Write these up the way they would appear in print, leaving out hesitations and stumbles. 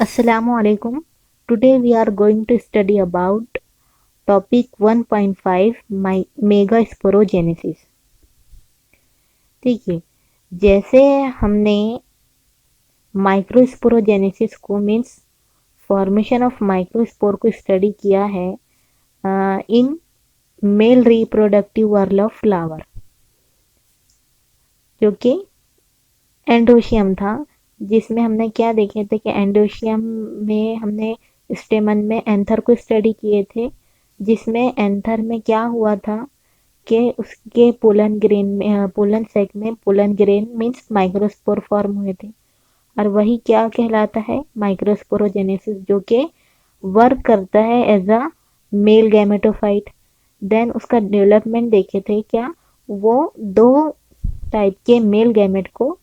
Assalamu alaikum. Today we are going to study about topic 1.5 megasporogenesis. ठीक है, जैसे हमने माइक्रोस्पोरोजेनेसिस को मीन्स फॉर्मेशन ऑफ माइक्रोस्पोर को स्टडी किया है in male reproductive whorl of flower, जो कि एंडोशियम था, जिसमें हमने क्या देखे थे कि एंडोशियम में हमने स्टेमन में एंथर को स्टडी किए थे, जिसमें एंथर में क्या हुआ था कि उसके पोलन ग्रेन में पोलन सेक में pollen grain means microspore form हुए थे, और वही क्या कहलाता है माइक्रोस्पोरोजेनेसिस, जो कि वर्क करता है as a male gametophyte. Then उसका डेवलपमेंट देखे थे क्या, वो दो टाइप के मेल गैमेट को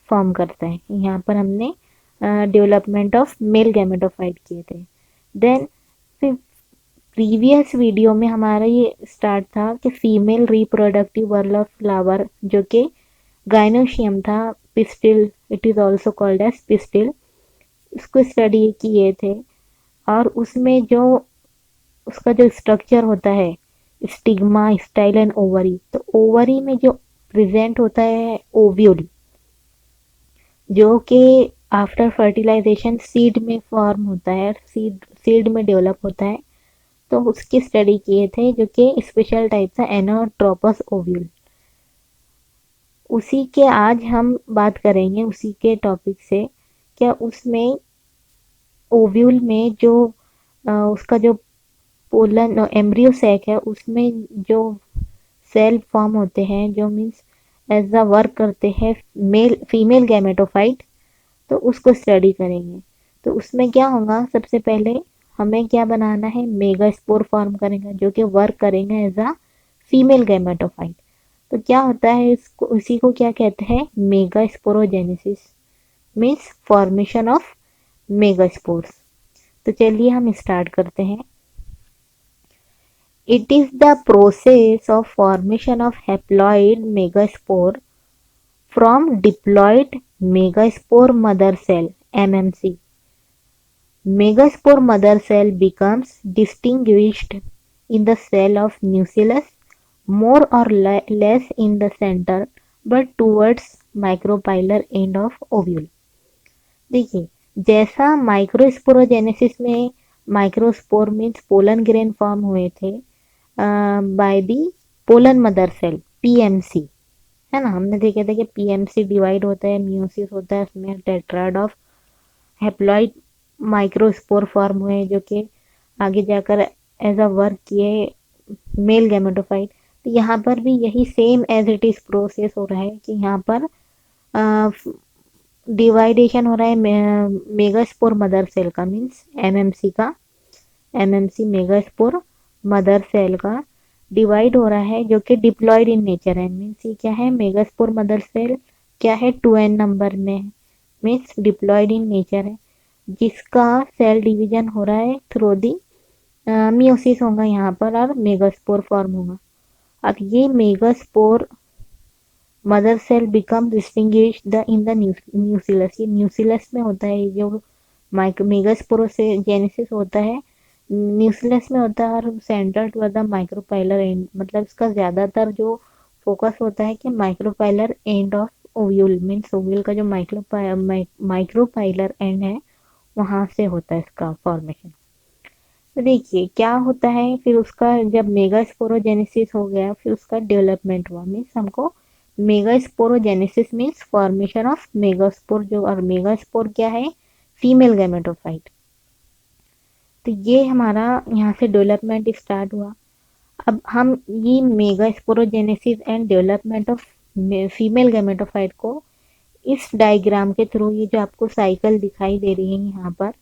फॉर्म करता है। यहाँ पर हमने डेवलपमेंट ऑफ मेल गैमेटोफाइट किए थे। देन फिर प्रीवियस वीडियो में हमारा ये स्टार्ट था कि female reproductive whorl of flower, जो कि गाइनोशियम था, pistil, it is also called as pistil, उसको स्टडी किए थे। और उसमें जो उसका जो स्ट्रक्चर होता है स्टिग्मा, स्टाइल एंड ओवरी, तो ओवरी में जो प्रेजेंट होता है ओव्यूल, जो कि आफ्टर फर्टिलाइजेशन सीड में फॉर्म होता है, सीड में डेवलप होता है, तो उसकी स्टडी किए थे, जो कि स्पेशल टाइप था एनोट्रोपस ओव्यूल। उसी के आज हम बात करेंगे उसी के टॉपिक से। क्या उसमें ओव्यूल में जो उसका जो पोलन एम्ब्रियो सैक है, उसमें जो सेल फॉर्म होते हैं, जो मीन्स एज अ वर्क करते हैं मेल फीमेल गैमेटोफाइट, तो उसको स्टडी करेंगे। तो उसमें क्या होगा, सबसे पहले हमें क्या बनाना है, मेगास्पोर फॉर्म करेगा, जो कि वर्क करेगा एज अ फीमेल गैमेटोफाइट। तो क्या होता है, इसको उसी को क्या कहते हैं, megasporogenesis, means formation of megaspores. तो चलिए हम स्टार्ट करते हैं। It is the process of formation of haploid megaspore from diploid megaspore mother cell mmc. Megaspore mother cell becomes distinguished in the cell of nucleus, more or less in the center but towards micropylar end of ovule. देखिए, जैसा microsporogenesis में microspore means pollen grain form हुए थे by the pollen mother cell PMC, है ना। हमने देखे थे कि पीएमसी डिवाइड होता है, मियोसिस होता है, उसमें tetrad of haploid microspore form हुए, जो कि आगे जाकर एज अ वर्क किए मेल गैमेटोफाइट। तो यहाँ पर भी यही same as it is process हो रहा है कि यहाँ पर डिवाइडेशन हो रहा है मेगास्पोर मदर सेल का, मीन्स एमएमसी का, एमएमसी मेगास्पोर मदर सेल का डिवाइड हो रहा है, जो कि डिप्लॉयड इन नेचर है। मीन्स ये क्या है, मेगास्पोर मदर सेल क्या है, 2n नंबर में है, मीन्स डिप्लॉयड इन नेचर है, जिसका सेल डिवीजन हो रहा है थ्रू दी मियोसिस होगा यहाँ पर, और मेगास्पोर फॉर्म होगा। अब ये megaspore mother cell become distinguished in the nucellus, ये न्यूसिलस में होता है, जो मेगास्पोरो से जेनेसिस होता है न्यूक्लियस में होता है, और center to the micropylar end, मतलब इसका ज्यादातर जो फोकस होता है कि micropylar end of ovule, means ovule का जो माइक्रोपाइलर एंड है, वहां से होता है इसका फॉर्मेशन। तो देखिए क्या होता है, फिर उसका जब मेगास्पोरोजेनेसिस हो गया, फिर उसका डेवलपमेंट हुआ, मीन्स हमको megasporogenesis means formation of megaspore, जो और मेगास्पोर क्या है, फीमेल गैमेटोफाइट। तो ये हमारा यहाँ से डेवलपमेंट स्टार्ट हुआ। अब हम ये megasporogenesis and development of female gametophyte को इस डायग्राम के थ्रू, ये जो आपको साइकिल दिखाई दे रही है यहाँ पर,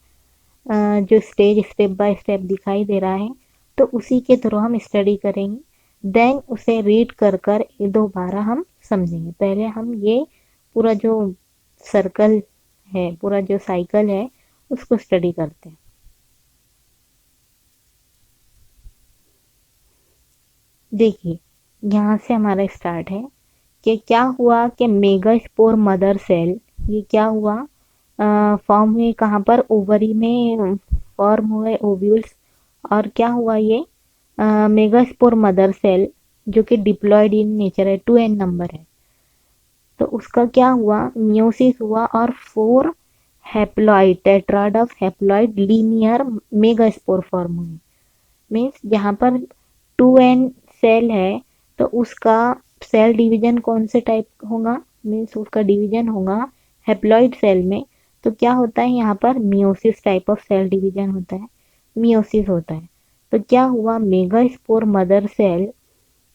जो स्टेप बाय स्टेप दिखाई दे रहा है, तो उसी के थ्रू हम स्टडी करेंगे। देन उसे रीड कर कर दोबारा हम समझेंगे। पहले हम ये पूरा जो सर्कल है, पूरा जो साइकिल है, उसको स्टडी करते हैं। देखिए, यहाँ से हमारा स्टार्ट है कि क्या हुआ कि मेगास्पोर मदर सेल, ये क्या हुआ, फॉर्म हुए कहाँ पर, ओवरी में फॉर्म हुए ओव्यूल्स। और क्या हुआ ये, मेगास्पोर मदर सेल जो कि डिप्लॉयड इन नेचर है, 2n नंबर है। तो उसका क्या हुआ, मियोसिस हुआ और 4 haploid tetrad of haploid linear megaspore form हुए। मीन्स जहाँ पर 2n सेल है तो उसका सेल डिवीजन कौन से टाइप होगा, मीन्स उसका डिवीजन होगा हैप्लॉइड सेल में। तो क्या होता है यहाँ पर, meiosis type of cell division होता है, मियोसिस होता है। तो क्या हुआ, मेगास्पोर मदर सेल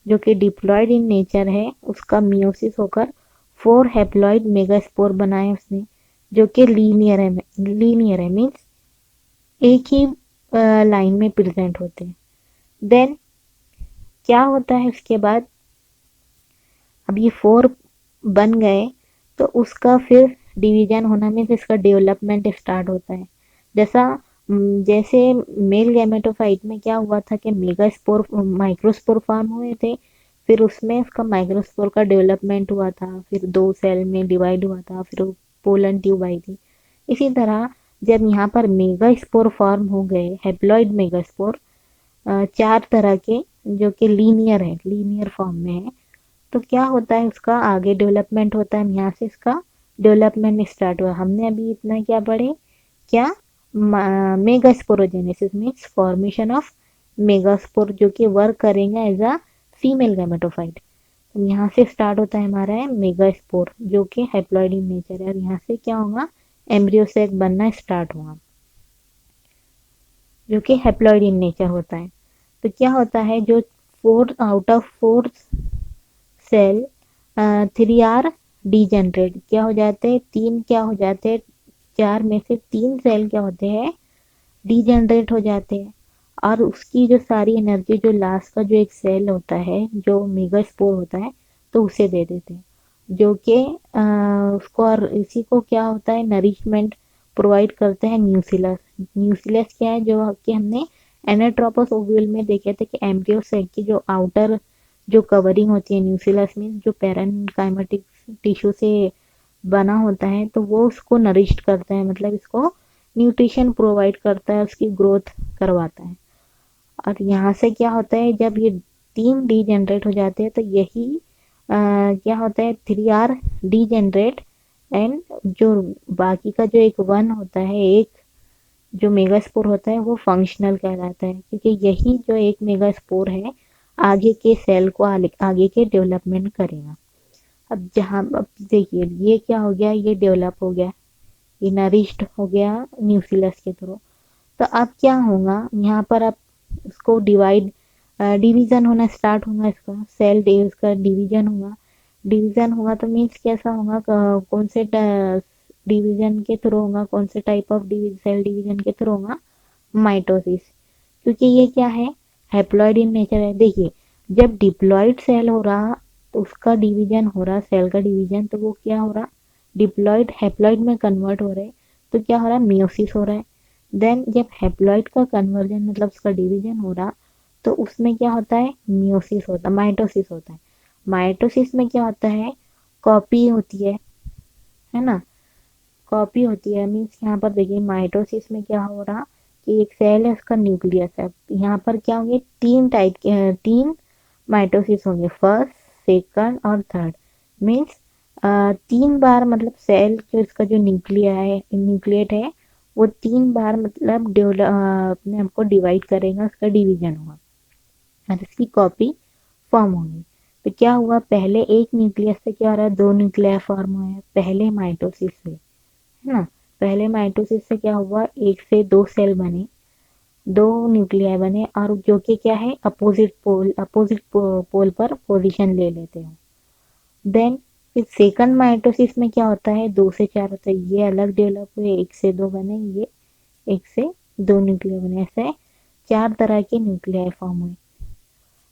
जो कि डिप्लॉयड इन नेचर है उसका मियोसिस होकर 4 हैप्लॉइड मेगास्पोर बनाए उसने, जो कि लीनियर है, लीनियर है मीन्स एक ही लाइन में प्रेजेंट होते हैं। देन क्या होता है उसके बाद, अब ये 4 बन गए तो उसका फिर डिवीजन होना मीन्स इसका डेवलपमेंट स्टार्ट होता है। जैसा जैसे मेल गैमेटोफाइट में क्या हुआ था कि मेगास्पोर माइक्रोस्पोर फॉर्म हुए थे, फिर उसमें उसका माइक्रोस्पोर का डेवलपमेंट हुआ था, फिर 2 सेल में डिवाइड हुआ था, फिर पोलन ट्यूब आई थी। इसी तरह जब यहाँ पर मेगास्पोर फॉर्म हो गए, हैप्लॉइड मेगास्पोर 4 तरह के जो कि लीनियर है, लीनियर फॉर्म में है, तो क्या होता है उसका आगे डेवलपमेंट होता है। यहाँ से इसका डेवलपमेंट स्टार्ट हुआ। हमने अभी इतना क्या पढ़े, क्या, megasporogenesis means formation of megaspore जो कि वर्क करेंगे एज अ फीमेल गैमेटोफाइट। तो यहाँ से स्टार्ट होता है हमारा है मेगास्पोर जो कि हैप्लॉइड इन नेचर है, और यहाँ से क्या होगा, एम्ब्रियो सेक बनना स्टार्ट होगा जो कि हैप्लॉइड इन नेचर होता है। तो क्या होता है, जो 4 out of 4 cell 3 are degenerate, क्या हो जाते हैं, 3 क्या हो जाते हैं, 4 में से 3 सेल क्या होते हैं, डीजेनरेट हो जाते हैं। और उसकी जो सारी एनर्जी जो लास्ट का जो एक सेल होता है जो मेगास्पोर होता है तो उसे दे देते हैं, जो कि उसको, और इसी को क्या होता है, नरिशमेंट प्रोवाइड करते हैं न्यूसिलस। न्यूसिलस क्या है, जो कि हमने एनाट्रोपस ओव्यूल में देखे थे कि एम्ब्रियो सेक की जो आउटर जो कवरिंग होती है, न्यूसिलस मीन्स जो पैरेनकाइमेटिक टिश्यू से बना होता है, तो वो उसको नरिश्ड करता है, मतलब इसको न्यूट्रिशन प्रोवाइड करता है, उसकी ग्रोथ करवाता है। और यहाँ से क्या होता है, जब ये 3 डी जनरेट हो जाते हैं तो यही क्या होता है, 3 आर डी जनरेट, एंड जो बाकी का जो एक 1 होता है, एक जो मेगास्पोर होता है वो फंक्शनल कहलाता है, क्योंकि यही जो एक मेगास्पोर है आगे के सेल को आगे के डेवलपमेंट करेगा। अब देखिए ये क्या हो गया, ये डेवलप हो गया, ये नरिश्ड हो गया न्यूक्लियस के थ्रू। तो अब क्या होगा यहाँ पर, अब इसको डिवीजन होना स्टार्ट होगा, इसका सेल डे इसका डिवीजन होगा। डिवीजन होगा तो मीन्स कैसा होगा, कौन से डिवीजन के थ्रू होगा, कौन से टाइप ऑफ सेल डिवीजन के थ्रू होगा, माइटोसिस। क्योंकि ये क्या है, हैप्लॉइड इन नेचर है। देखिए जब डिप्लॉइड सेल हो रहा तो उसका डिवीजन हो रहा, सेल का डिवीजन, तो वो क्या हो रहा, डिप्लॉइड हैप्लॉइड में कन्वर्ट हो रहे, तो क्या हो रहा है, मियोसिस हो रहा है। देन जब हैप्लॉइड का कन्वर्जन मतलब उसका डिवीजन हो रहा तो उसमें क्या होता है, मियोसिस होता है, माइटोसिस होता है। माइटोसिस में क्या होता है, कॉपी होती है ना, कॉपी होती है। मीन्स यहाँ पर देखिए माइटोसिस में क्या हो रहा कि एक सेल है उसका न्यूक्लियस है, यहाँ पर क्या होंगे, 3 टाइप के 3 माइटोसिस होंगे, फर्स्ट, सेकंड और थर्ड। मीन्स 3 बार मतलब सेल जो इसका जो न्यूक्लिया है, न्यूक्लिएट है, वो 3 बार मतलब अपने आप को डिवाइड करेगा, उसका डिवीजन होगा और इसकी कॉपी फॉर्म होगी। तो क्या हुआ, पहले एक न्यूक्लियस से क्या हो रहा है, 2 न्यूक्लिया फॉर्म हुए हैं पहले माइटोसिस से, है ना। पहले माइटोसिस से क्या हुआ, एक से 2 सेल बने, 2 न्यूक्लियाई बने, और जो कि क्या है, अपोजिट पोल पर पोजीशन ले लेते हैं। देन फिर सेकंड माइटोसिस में क्या होता है, 2 से 4 होता है, ये अलग डेवलप हुए, 1 से 2 बने, ये 1 से 2 न्यूक्लिया बने, ऐसे 4 तरह के न्यूक्लियाई फॉर्म हुए।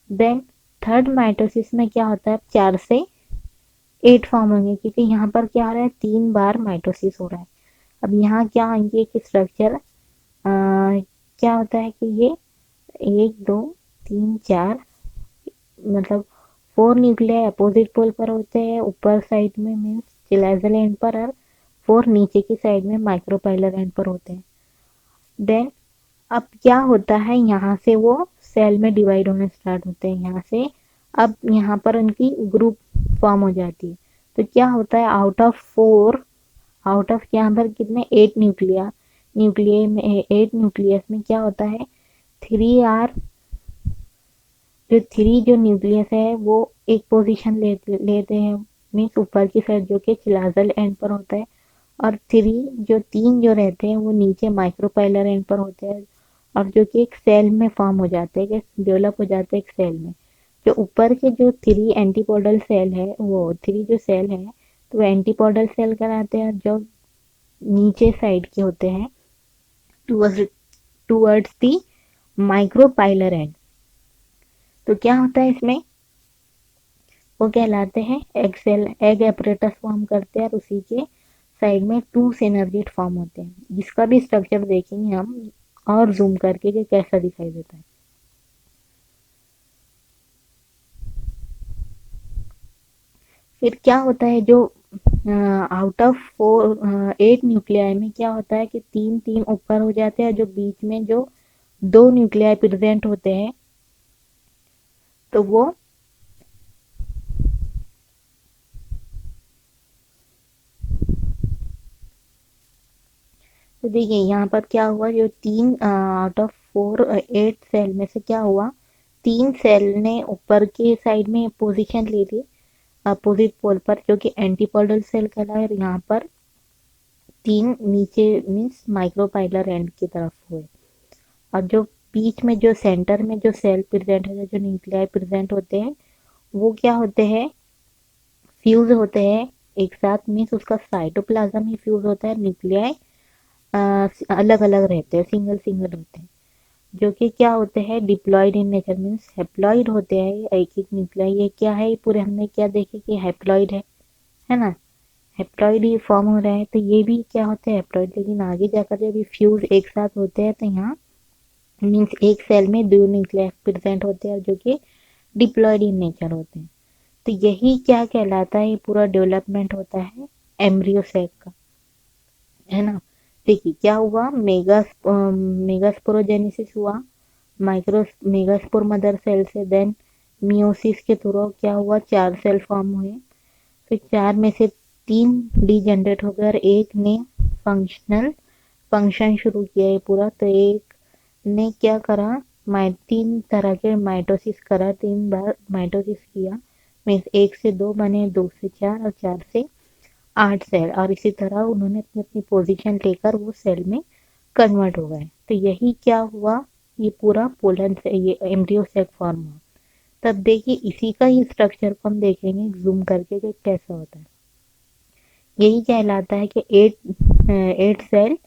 देन थर्ड माइटोसिस में क्या होता है, 4 से 8 फॉर्म होंगे, क्योंकि यहाँ पर क्या हो रहा है, 3 बार माइटोसिस हो रहा है। अब यहाँ क्या आएंगे कि स्ट्रक्चर क्या होता है कि ये 1 2 3 4 मतलब 4 न्यूक्लियाई अपोजिट पोल पर होते हैं ऊपर साइड में, मीन्स चिलाजल एंड पर, और 4 नीचे की साइड में माइक्रोपाइलर एंड पर होते हैं। देन अब क्या होता है, यहाँ से वो सेल में डिवाइड होने स्टार्ट होते हैं, यहाँ से अब यहाँ पर उनकी ग्रुप फॉर्म हो जाती है। तो क्या होता है, आउट ऑफ 4, आउट ऑफ यहाँ पर कितने 8 न्यूक्लिया, न्यूक्लिय में 8 न्यूक्लियस में क्या होता है, 3 आर, जो 3 जो न्यूक्लियस है वो एक पोजीशन लेते हैं, मीन्स ऊपर की साइड जो कि चिलाजल एंड पर होता है, और 3 जो रहते हैं वो नीचे माइक्रोपाइलर एंड पर होते हैं, और जो कि एक सेल में फॉर्म हो जाते हैं, डेवलप हो जाते हैं एक सेल में। जो ऊपर के जो 3 एंटीपोडल सेल है, वो 3 जो सेल है तो वो एंटीपोडल सेल कहलाते हैं, जो नीचे साइड के होते हैं towards towards the micropylar end. तो क्या होता है इसमें, वो कहलाते हैं egg cell, egg apparatus form करते हैं, और उसी के साइड में 2 सिनर्जिड फॉर्म होते हैं, जिसका भी स्ट्रक्चर देखेंगे हम और जूम करके कि कैसा दिखाई देता है। फिर क्या होता है, जो आउट ऑफ 8 न्यूक्लियाई में क्या होता है कि 3 ऊपर हो जाते हैं, जो बीच में जो 2 न्यूक्लियाई प्रेजेंट होते हैं, तो वो तो देखिए यहाँ पर क्या हुआ, जो 3 आउट ऑफ 4 8 सेल में से क्या हुआ, 3 सेल ने ऊपर के साइड में पोजीशन ले ली अपोजिट पोल पर, जो कि एंटीपोडल सेल कहलाए, और यहाँ पर 3 नीचे मीन्स माइक्रोपाइलर एंड की तरफ हुए। और जो बीच में जो सेंटर में जो सेल प्रेजेंट है, जो न्यूक्लियाई प्रेजेंट होते हैं, वो क्या होते हैं, फ्यूज होते हैं एक साथ, मीन्स उसका साइटोप्लाज्म ही फ्यूज होता है, न्यूक्लियाई अलग अलग रहते हैं, सिंगल सिंगल होते हैं, जो कि क्या होते हैं, diploid in nature, means haploid होते हैं एक एक न्यूक्लियाई। ये क्या है, ये पूरे हमने क्या देखे कि हैप्लॉइड है ना, हैप्लॉइड ही फॉर्म हो रहा है, तो ये भी क्या होते हैं, हैप्लॉइड। लेकिन आगे जाकर जब ये फ्यूज एक साथ होते हैं, तो यहाँ मीन्स एक सेल में 2 न्यूक्लियस प्रेजेंट होते हैं, जो कि डिप्लॉयड इन नेचर होते हैं। तो यही क्या कहलाता है, ये पूरा डेवलपमेंट होता है एम्ब्रियो सेक का, है ना। देखिए क्या हुआ, मेगास्पोरोजेनेसिस हुआ, माइक्रो मेगास्पोर मदर सेल से, देन मियोसिस के थ्रू क्या हुआ, 4 सेल फॉर्म हुए, फिर 4 में से 3 डीजनरेट हो गए और एक ने फंक्शनल फंक्शन शुरू किया है पूरा। तो एक ने क्या करा, 3 तरह के माइटोसिस करा, 3 बार माइटोसिस किया, मीन्स 1 से 2 बने, 2 से 4 और 4 से 8 सेल, और इसी तरह उन्होंने अपनी अपनी पोजीशन लेकर वो सेल में कन्वर्ट हो गए। तो यही क्या हुआ, ये पूरा पोलन से ये एम्ब्रियो सेक फॉर्म हुआ। तब देखिए इसी का ही स्ट्रक्चर को हम देखेंगे जूम करके कि कैसा होता है। यही कहलाता है कि 8 सेल,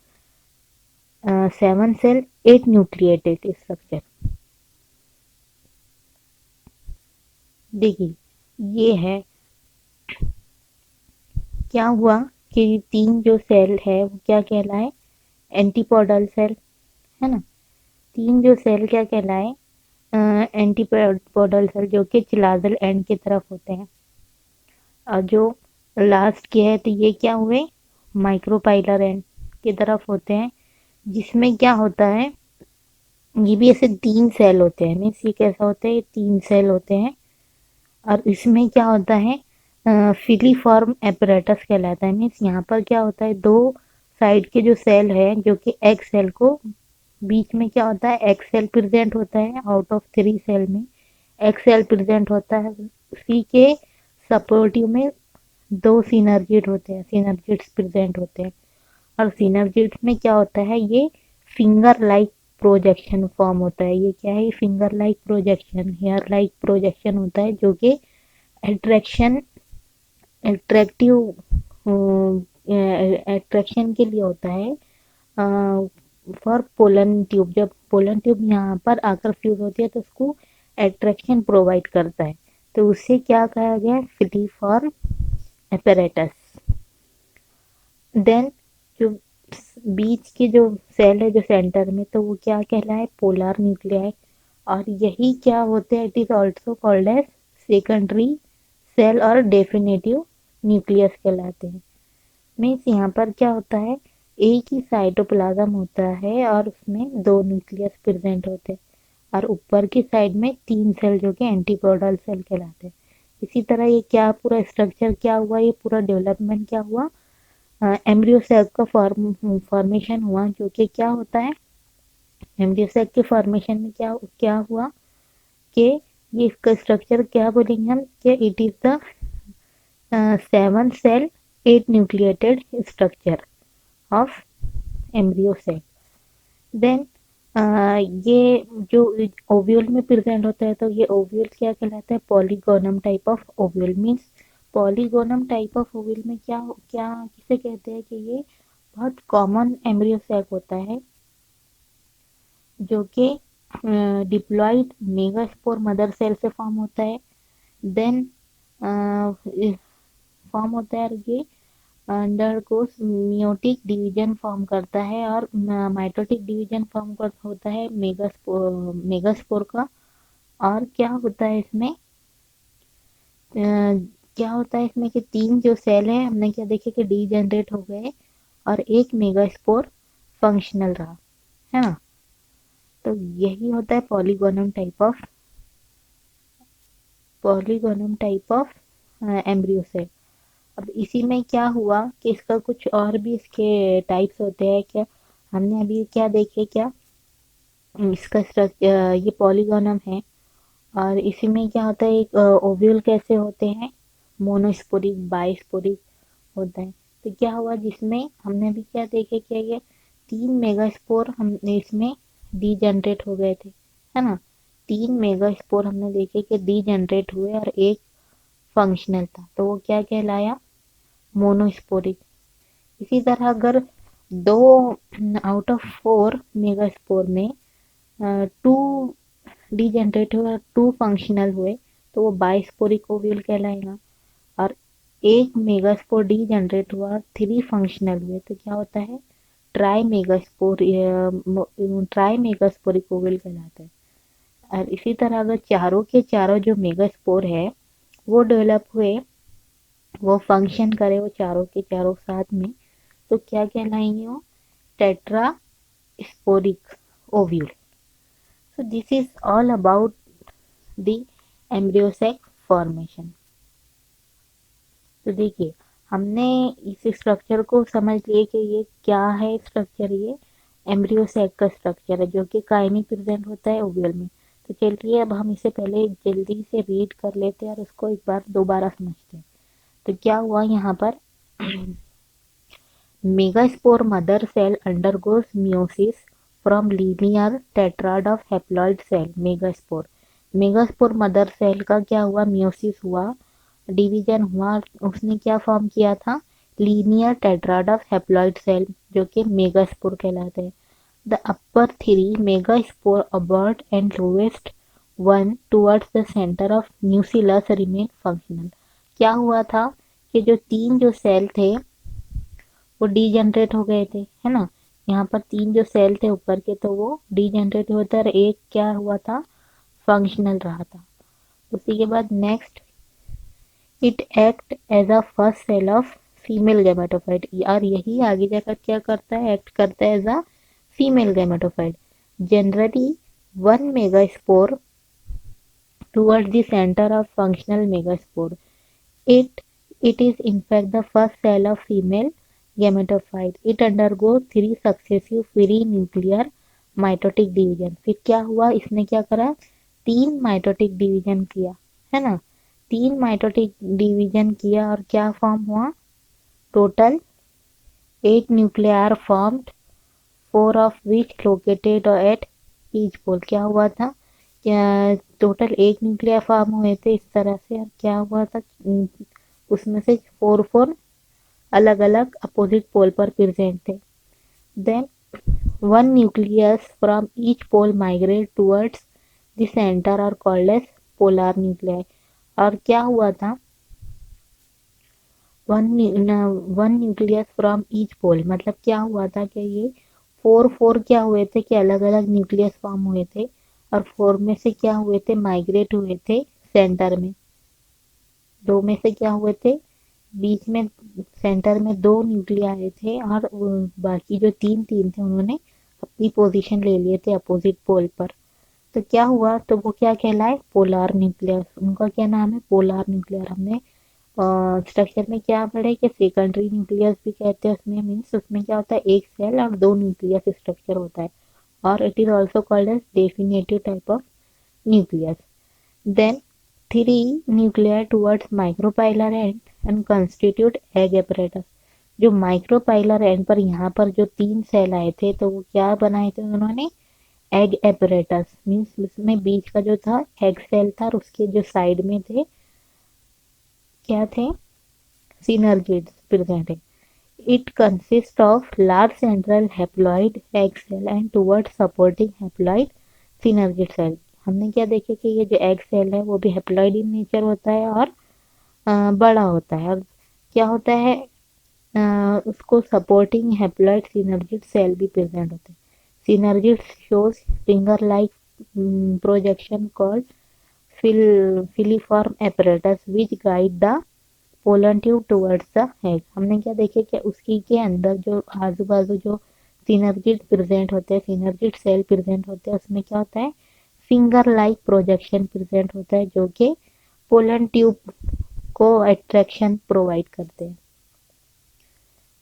7 सेल, 8 न्यूक्लिएटेड स्ट्रक्चर। देखिए ये है, क्या हुआ कि 3 जो सेल है वो क्या कहलाए, एंटीपोडल सेल, है ना। 3 जो सेल क्या कहलाए, एंटीपोडल सेल, जो कि चिलाजल एंड की तरफ होते हैं, और जो लास्ट के है तो ये क्या हुए, माइक्रोपाइलर एंड की तरफ होते हैं, जिसमें क्या होता है, ये भी ऐसे 3 सेल होते हैं, मीन्स ये कैसा होता है, ये 3 सेल होते हैं, और इसमें क्या होता है, फिलीफॉर्म एपरेटस कहलाता है, मीन्स यहाँ पर क्या होता है, 2 साइड के जो सेल है, जो कि एग सेल को बीच में क्या होता है, एग सेल प्रेजेंट होता है, आउट ऑफ 3 सेल में एग सेल प्रेजेंट होता है, उसी के सपोर्टिव में 2 सिनर्जिड होते हैं, सिनर्जिड्स प्रेजेंट होते हैं, और सिनर्जिड्स में क्या होता है, ये फिंगर लाइक प्रोजेक्शन फॉर्म होता है। ये क्या है, finger like projection, hair like projection होता है, जो कि अट्रैक्शन अट्रैक्टिव अट्रैक्शन के लिए होता है, फॉर पोलन ट्यूब। जब पोलन ट्यूब यहाँ पर आकर फ्यूज होती है तो उसको अट्रैक्शन प्रोवाइड करता है, तो उससे क्या कहा गया, फिलीफॉर्म एपरेटस। देन जो बीच के जो सेल है जो सेंटर में, तो वो क्या कहलाए, पोलर न्यूक्लियाई, और यही क्या होते हैं, it is also called as secondary cell और डेफिनेटिव न्यूक्लियस कहलाते हैं। मीन्स यहाँ पर क्या होता है, एक ही साइटोप्लाज्म होता है और उसमें दो न्यूक्लियस प्रेजेंट होते हैं और ऊपर की साइड में तीन सेल जो कि एंटीपोडल सेल कहलाते हैं। इसी तरह ये क्या पूरा स्ट्रक्चर क्या हुआ, ये पूरा डेवलपमेंट क्या हुआ, एम्ब्रियो सेल का फॉर्मेशन हुआ, जो कि क्या होता है, एम्ब्रियो सेल के फॉर्मेशन में क्या क्या हुआ कि ये इसका स्ट्रक्चर क्या बोलेंगे हम कि it is the 7 cell 8 nucleated structure of embryo cell। Then ये जो ओव्यूल में प्रेजेंट होता है, तो ये ओव्यूल क्या कहलाता है, polygonum type of ovule. Means polygonum type of ovule में क्या क्या किसे कहते हैं कि ये बहुत कॉमन एम्ब्रियो सैक होता है, जो कि डिप्लॉयड मेगास्पोर मदर सेल से फॉर्म होता है। देन फॉर्म होता है और ये अंडर को मियोटिक डिवीजन फॉर्म करता है और माइटोटिक डिवीजन फॉर्म कर होता है मेगास्पोर का। और क्या होता है इसमें, क्या होता है इसमें कि तीन जो सेल है हमने क्या देखे कि डी जनरेट हो गए और एक मेगास्पोर फंक्शनल रहा, है ना। तो यही होता है polygonum type of embryo cell. अब इसी में क्या हुआ कि इसका कुछ और भी इसके टाइप्स होते हैं क्या, हमने अभी क्या देखे क्या, इसका स्ट्रक्चर ये पॉलीगोनम है और इसी में क्या होता है, एक ओव्यूल कैसे होते हैं, मोनोस्पोरिक बाइस्पोरिक होता है। तो क्या हुआ जिसमें हमने अभी क्या देखे क्या, ये तीन मेगास्पोर हमने इसमें डी जनरेट हो गए थे, है ना। तीन मेगास्पोर हमने देखे कि डी जनरेट हुए और एक फंक्शनल था, तो वो क्या कहलाया, मोनोस्पोरिक। इसी तरह अगर दो आउट ऑफ 4 मेगास्पोर में टू डी जनरेट हुए और टू फंक्शनल हुए, तो वो बाइस्पोरिक ओव्यूल कहलाएगा। और एक मेगास्पोर डी जनरेट हुआ, 3 फंक्शनल हुए, तो क्या होता है, ट्राई मेगास्पोरिक ओव्यूल कहलाता है। और इसी तरह अगर चारों के चारों जो मेगास्पोर है वो डेवलप हुए, वो फंक्शन करे, वो चारों के चारों साथ में, तो क्या कहलाएंगे वो, tetra sporic ovule. So this is all about the embryo sac formation। तो देखिए हमने इस स्ट्रक्चर को समझ लिए कि ये क्या है स्ट्रक्चर, ये एम्ब्रियो सेक का स्ट्रक्चर है जो कि कायमी प्रेजेंट होता है ओव्यूल में। तो चलिए अब हम इसे पहले जल्दी से रीड कर लेते हैं और उसको एक बार दोबारा समझते हैं। तो क्या हुआ यहाँ पर, megaspore mother cell undergoes meiosis from linear tetrad of haploid cell megaspore. Megaspore mother cell का क्या हुआ, मियोसिस हुआ, डिवीजन हुआ, उसने क्या फॉर्म किया था, linear tetrad of haploid cell जो कि मेगास्पोर कहलाते हैं। The upper three megaspore abort and lowest one towards the centre of nucellus remain functional. क्या हुआ था कि जो तीन जो सेल थे वो डी जनरेट हो गए थे, है ना। यहाँ पर तीन जो सेल थे ऊपर के, तो वो डी जनरेट हुआ था और एक क्या हुआ था, फंक्शनल रहा था। उसी के बाद next, it act as a first cell of female gametophyte. और यही आगे जाकर क्या करता है, एक्ट करता है as a female gametophyte. Generally 1 megaspore towards the centre of functional megaspore. It it is in fact the first cell of female gametophyte. It undergoes 3 successive perinuclear mitotic division। फिर क्या हुआ, इसने क्या करा, 3 माइटोटिक डिवीजन किया, है ना। 3 mitotic division किया और क्या फॉर्म हुआ, total 8 nuclear formed, 4 of which located at each pole। क्या हुआ था, क्या टोटल 8 न्यूक्लियर फॉर्म हुए थे इस तरह से, और क्या हुआ था, उसमें से 4 अलग अलग अपोजिट पोल पर प्रेजेंट थे। Then 1 nucleus from each pole migrate towards the centre और कॉल्ड एज पोलर न्यूक्लियाई। और क्या हुआ था, one nucleus from each pole, मतलब क्या हुआ था कि ये 4 क्या हुए थे कि अलग अलग न्यूक्लियस फॉर्म हुए थे और 4 में से क्या हुए थे, माइग्रेट हुए थे सेंटर में। 2 में से क्या हुए थे, बीच में सेंटर में दो न्यूक्लिया आए थे और बाकी जो तीन तीन थे उन्होंने अपनी पोजीशन ले लिए थे अपोजिट पोल पर। तो क्या हुआ, तो वो क्या कहलाए, पोलार न्यूक्लियर। उनका क्या नाम है, पोलार न्यूक्लियर। हमने स्ट्रक्चर में क्या पढ़े कि सेकेंडरी न्यूक्लियस भी कहते हैं उसमें, मीन्स उसमें क्या होता है, एक सेल और दो न्यूक्लियस स्ट्रक्चर होता है, और it is also called as definitive type of nucleus. Then three nuclear towards micropylar end end constitute egg apparatus। जो माइक्रोपाइलर एंड पर यहाँ पर जो तीन सेल आए थे तो वो क्या बनाए थे उन्होंने, एग apparatus। मीन्स उसमें बीच का जो था एग सेल था और उसके जो साइड में थे क्या थे, synergids present. It consists of large central haploid egg cell and towards supporting haploid synergid cell। हमने क्या देखे कि ये जो एग सेल है वो भी हेप्लॉइड इन नेचर होता है और बड़ा होता है, और क्या होता है, उसको सपोर्टिंग हेप्लॉइड सिनर्जिड सेल भी प्रेजेंट होते हैं। Synergid shows finger like projection called filiform apparatus which guide the pollen tube towards the head. हमने क्या देखे कि उसकी के अंदर जो आजू बाजू जो सिनर्जिड प्रेजेंट होते हैं, सिनर्जिड सेल प्रेजेंट होते हैं, उसमें क्या होता है, फिंगर लाइक प्रोजेक्शन प्रेजेंट होता है जो कि पोलन ट्यूब को अट्रैक्शन प्रोवाइड करते हैं।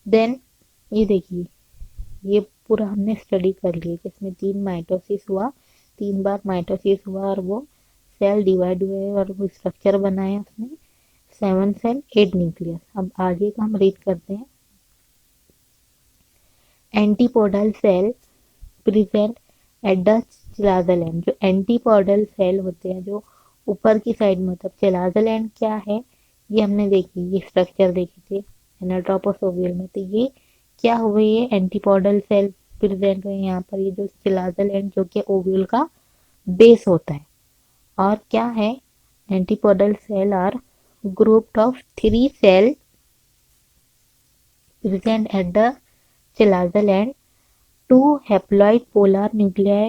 देन ये देखिए, ये पूरा हमने स्टडी कर लिया कि इसमें तीन माइटोसिस हुआ, तीन बार माइटोसिस हुआ और वो सेल डिवाइड हुए और वो स्ट्रक्चर बनाया उसने, 7 सेल 8 न्यूक्लियस। अब आगे का हम रीड करते हैं। Antipodal cell present at the chalazal end. जो एंटीपोडल सेल होते हैं जो ऊपर की साइड में, मतलब चिलाजल एंड क्या है, ये हमने देखी, ये स्ट्रक्चर देखी थी एनाट्रोपस ओवियल में। तो ये क्या हुए, ये एंटीपोडल सेल प्रेजेंट हुए यहाँ पर, ये जो चिलाजल एंड जो कि ओव्यूल का बेस होता है। और क्या है, antipodal cell are grouped of three cells present at the chelazal end, two haploid polar nuclei,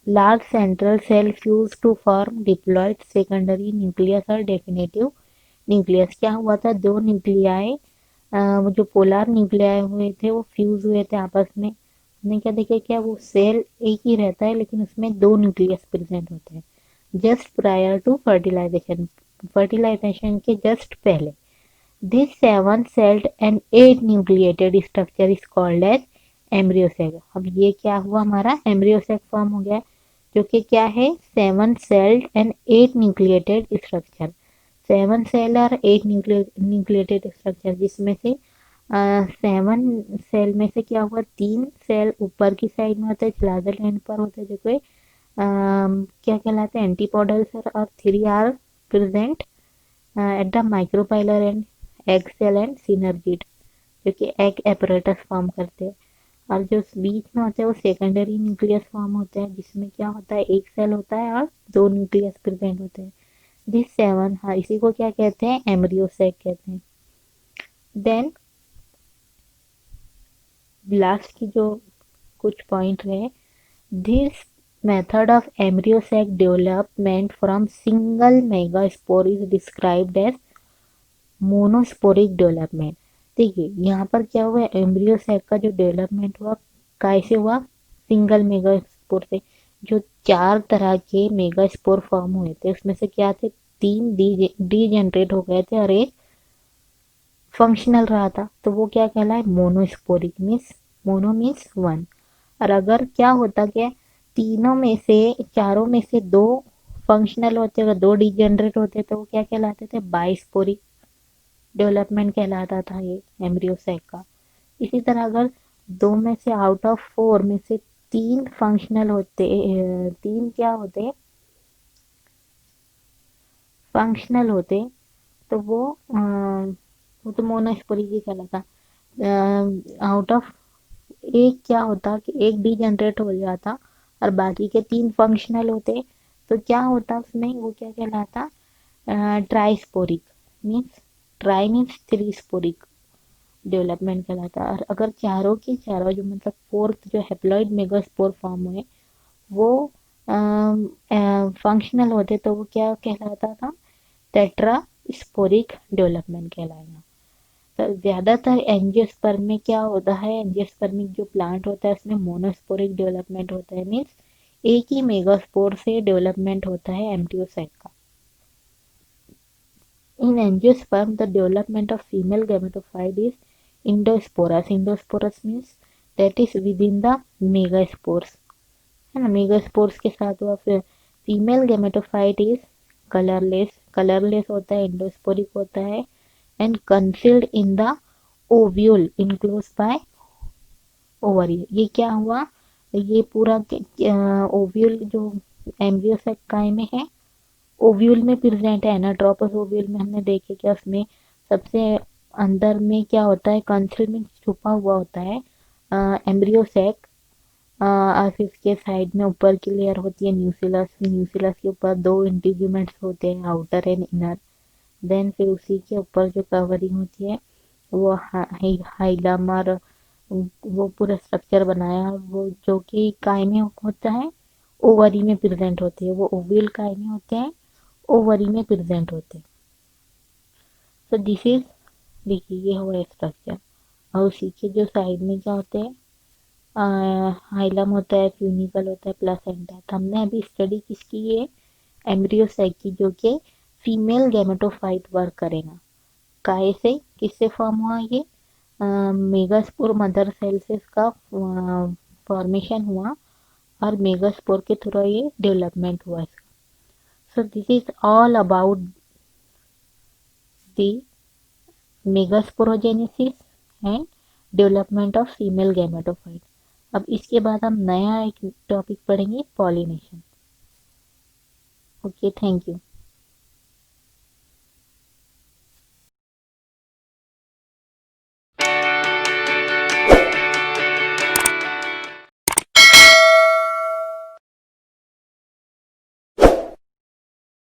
large central cell fuse to form diploid secondary nucleus और definitive nucleus। क्या हुआ था, दो न्यूक्लियाई, वो जो पोलर न्यूक्लियाई हुए थे वो फ्यूज हुए थे आपस में। हमने क्या देखा, क्या वो सेल एक ही रहता है लेकिन उसमें दो न्यूक्लियस प्रेजेंट होते हैं just prior to fertilisation, fertilisation के जस्ट पहले। This seven-celled and eight-nucleated structure is called as embryosac। अब ये क्या हुआ, हमारा embryosac फॉर्म हो गया, जो कि क्या है, seven celled and eight nucleated structure. Seven cell और एट न्यूक्लिएटेड स्ट्रक्चर, जिसमें से सेवन सेल में से क्या हुआ, तीन सेल ऊपर की साइड में होते हैं, फ्लाजल एंड पर होते हैं, जो कि क्या कहलाते हैं, एंटीपोडल सेल, और three are present at the micropylar end egg cell and synergid, जो कि एग एपरेटस फॉर्म करते हैं। और जो बीच में होते हैं वो सेकेंडरी न्यूक्लियस फॉर्म होता है, जिसमें क्या होता है, एक सेल होता है और दो न्यूक्लियस प्रेजेंट होते हैं। दिस सेवन, हाँ, इसी को क्या कहते हैं, एम्ब्रियोसेक कहते हैं। देन लास्ट की जो कुछ पॉइंट रहे, this method of embryo sac development from single megaspore is described as monosporic development. देखिए यहाँ पर क्या हुआ, एम्ब्रियो सैक का जो डेवलपमेंट हुआ कैसे हुआ, सिंगल मेगास्पोर से। जो चार तरह के मेगास्पोर फॉर्म हुए थे उसमें से क्या थे, तीन डी जनरेट हो गए थे और एक फंक्शनल रहा था, तो वो क्या कहलाए, monosporic. Means mono means one. और अगर क्या होता, क्या तीनों में से, चारों में से दो फंक्शनल होते, अगर दो डी जनरेट होते तो वो क्या कहलाते थे, बाइस्पोरिक डेवलपमेंट कहलाता था ये एम्ब्रियो सैक का। इसी तरह अगर दो में से, आउट ऑफ फोर में से तीन फंक्शनल होते, तीन क्या होते, फंक्शनल होते, तो वो तो मोनोस्पोरिक ही कहलाता। आउट ऑफ एक क्या होता कि एक डी जनरेट हो जाता और बाकी के तीन फंक्शनल होते, तो क्या होता उसमें, वो क्या कहलाता, trisporic. Means tri means three sporic development कहलाता। और अगर चारों के चारों जो, मतलब फोर्थ जो हेप्लॉइड मेगास्पोर फॉर्म हुए वो फंक्शनल होते तो वो क्या कहलाता था, टेट्रा स्पोरिक डेवलपमेंट कहलाएगा। तो ज़्यादातर एंजियोस्पर्म में क्या होता है, एंजियोस्पर्मिक जो प्लांट होता है उसमें मोनोस्पोरिक डेवलपमेंट होता है, मीन्स एक ही मेगास्पोर से डेवलपमेंट होता है एम्ब्रियोसाइट का। In angiosperm, the development of female gametophyte is endosporous. Endosporous means that is within the megaspores, है ना। मेगास्पोर्स के साथ हुआ। फिर female gametophyte is colourless, colourless होता है, एंडोस्पोरिक होता है, and concealed in the ovule enclose by ovary. ये क्या हुआ, ये पूरा ओव्यूल जो एम्ब्रियोसाइट काय में है, ओव्यूल में प्रेजेंट है ना। ड्रॉपस ओव्यूल में हमने देखे क्या, उसमें सबसे अंदर में क्या होता है, कंसील में छुपा हुआ होता है एम्ब्रियोसेक। और फिर इसके साइड में ऊपर की लेयर होती है न्यूसिलस, न्यूसिलस के ऊपर दो इंटीग्यूमेंट्स होते हैं, आउटर एंड इनर। देन फिर उसी के ऊपर जो कवरिंग होती है वो हाइलम, और वो पूरा स्ट्रक्चर बनाया वो जो कि काय में होता है, ओवरी में प्रेजेंट होती है। वो ओव्यूल काय में होते हैं, ओवरी में प्रेजेंट होते हैं। सो दिस इज, देखिए ये हुआ स्ट्रक्चर। और उसी के जो साइड में क्या होते हैं, हाइलम होता है, फ्यूनिकल होता है, प्लासेंटा। तो हमने अभी स्टडी किसकी है, एम्ब्रियोसाइट की, जो कि फीमेल गैमेटोफाइट वर्क करेगा। काहे से, किससे फॉर्म हुआ ये, मेगास्पोर मदर सेल से इसका फॉर्मेशन हुआ, और मेगास्पोर के थ्रू ये डेवलपमेंट हुआ इसका। So this is all about the megasporogenesis and development of female gametophyte. अब इसके बाद हम नया एक टॉपिक पढ़ेंगे, पॉलिनेशन। Okay, thank you.